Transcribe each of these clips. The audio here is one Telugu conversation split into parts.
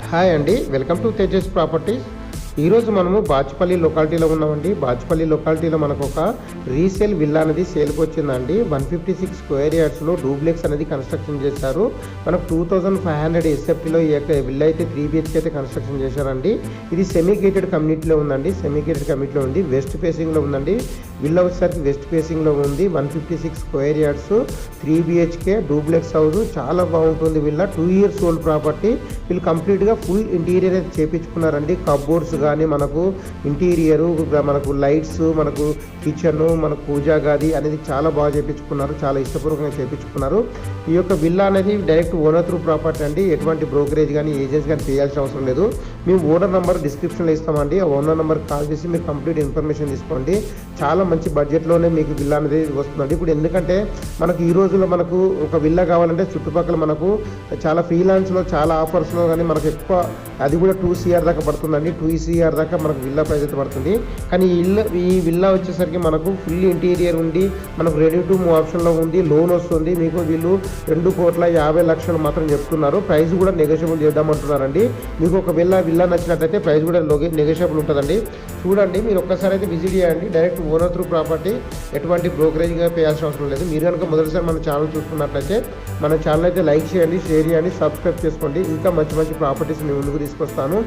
హాయ్ అండి, వెల్కమ్ టు తేజస్ ప్రాపర్టీస్. ఈరోజు మనము బాచుపల్లి లొకాలిటీలో ఉన్నామండి. బాచుపల్లి లొకాలిటీలో మనకు ఒక రీసేల్ విల్లా అనేది సేల్కి వచ్చిందండి. 156 స్క్వేర్ యార్డ్స్లో డూప్లెక్స్ అనేది కన్స్ట్రక్షన్ చేశారు. మనకు 2500 ఎస్ఎఫ్టీలో ఈ యొక్క విల్లా అయితే 3 BHK అయితే కన్స్ట్రక్షన్ చేశారండి. ఇది సెమీ గేటెడ్ కమ్యూనిటీలో ఉందండి. సెమీ గేటెడ్ కమ్యూనిటీలో ఉంది. వెస్ట్ ఫేసింగ్లో ఉందండి. విల్లా వచ్చేసరికి వెస్ట్ ఫేసింగ్లో ఉంది. 156 square yards 3 BHK duplex house. చాలా బాగుంటుంది విల్లా. 2 years old property. వీళ్ళు కంప్లీట్గా ఫుల్ ఇంటీరియర్ అయితే చేపించుకున్నారండి. కబోర్డ్స్ కానీ మనకు ఇంటీరియరు, మనకు లైట్స్, మనకు కిచెన్, మనకు పూజా గది అనేది చాలా బాగా చేయించుకున్నారు. చాలా ఇష్టపూర్వకంగా చేయించుకున్నారు. ఈ యొక్క విల్లా అనేది డైరెక్ట్ ఓనర్ త్రూ ప్రాపర్టీ అండి. ఎటువంటి బ్రోకరేజ్ కానీ ఏజెంట్స్ కానీ చేయాల్సిన అవసరం లేదు. మేము ఓనర్ నెంబర్ డిస్క్రిప్షన్లో ఇస్తామండి. ఆ ఓనర్ నెంబర్ కాల్ చేసి మీరు కంప్లీట్ ఇన్ఫర్మేషన్ తీసుకోండి. చాలా మంచి బడ్జెట్లోనే మీకు విల్లా అనేది వస్తుందండి. ఇప్పుడు ఎందుకంటే మనకు ఈ రోజుల్లో మనకు ఒక విల్లా కావాలంటే చుట్టుపక్కల మనకు చాలా ఫ్రీలాన్స్లో చాలా ఆఫర్స్లో కానీ మనకు ఎక్కువ, అది కూడా 2 CR దాకా పడుతుందండి. 2 CR దాకా మనకు విల్లా ప్రైస్ అయితే పడుతుంది. కానీ ఈ విల్లా వచ్చేసరికి మనకు ఫుల్ ఇంటీరియర్ ఉండి మనకు రెడీ టు మూవ్ ఆప్షన్లో ఉంది. లోన్ వస్తుంది. మీకు వీళ్ళు 2,50,00,000 మాత్రం చెప్తున్నారు. ప్రైస్ కూడా నెగోషియబుల్ చేద్దామంటున్నారండి. మీకు ఒక విల్లా నచ్చినట్లయితే ప్రైస్ కూడా నెగోషియబుల్ ఉంటుందండి. చూడండి, మీరు ఒక్కసారి అయితే విజిట్ చేయండి. Direct owner through property. ఎటువంటి బ్రోకరేజ్గా చేయాల్సిన అవసరం లేదు. మీరు కనుక మొదటిసారి మన ఛానల్ చూసుకున్నట్లయితే మన ఛానల్ అయితే లైక్ చేయండి, షేర్ చేయండి, సబ్స్క్రైబ్ చేసుకోండి. ఇంకా మంచి మంచి ప్రాపర్టీస్ మీ ముందుకు తీసుకొస్తాను.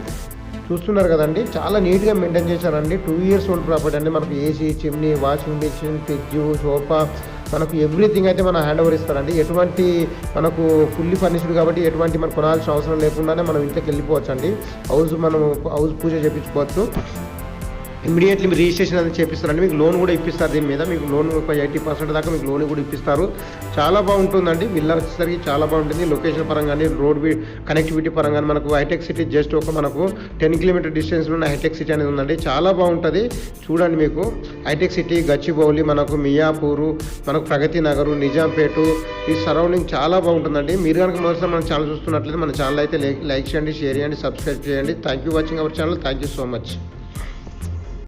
చూస్తున్నారు కదండి, చాలా నీట్గా మెయింటైన్ చేశారండి. 2 years ఓల్డ్ ప్రాపర్టీ అండి. మనకు AC, chimney, washing machine, fridge, sofa, మనకు ఎవ్రీథింగ్ అయితే మన హ్యాండ్ ఓవర్ ఇస్తారండి. ఎటువంటి మనకు ఫుల్లీ ఫర్నిష్డ్ కాబట్టి ఎటువంటి మనకు కొనాల్సిన అవసరం లేకుండానే మనం ఇంట్లోకి వెళ్ళిపోవచ్చు అండి. హౌస్ పూజ చేయించుకోవచ్చు. ఇమీడియట్లీ మీరు రిజిస్ట్రేషన్ అనేది చేపిస్తారండి. మీకు లోన్ కూడా ఇప్పిస్తారు. దీని మీద మీకు లోన్ ఒక 80% దాకా మీకు లోన్ కూడా ఇప్పిస్తారు. చాలా బాగుంటుందండి. విల్లా వచ్చేసరికి చాలా బాగుంటుంది. లొకేషన్ పరంగానే, రోడ్ కనెక్టివిటీ పరంగానే మనకు హైటెక్ సిటీ జస్ట్ ఒక మనకు 10 km డిస్టెన్స్లో ఉన్న హైటెక్ సిటీ అనేది ఉందండి. చాలా బాగుంటుంది. చూడండి, మీకు హైటెక్ సిటీ, గచ్చిబౌలి, మనకు మియాపూరు, మనకు ప్రగతి నగరు, నిజాంపేట, ఈ సరౌండింగ్ చాలా బాగుంటుందండి. మీరు కనుక మొదటిసారి మన ఛానల్ చూస్తున్నట్లయితే మన ఛానల్ అయితే లైక్ చేయండి, షేర్ చేయండి, సబ్స్క్రైబ్ చేయండి. Thank you watching our channel. Thank you so much.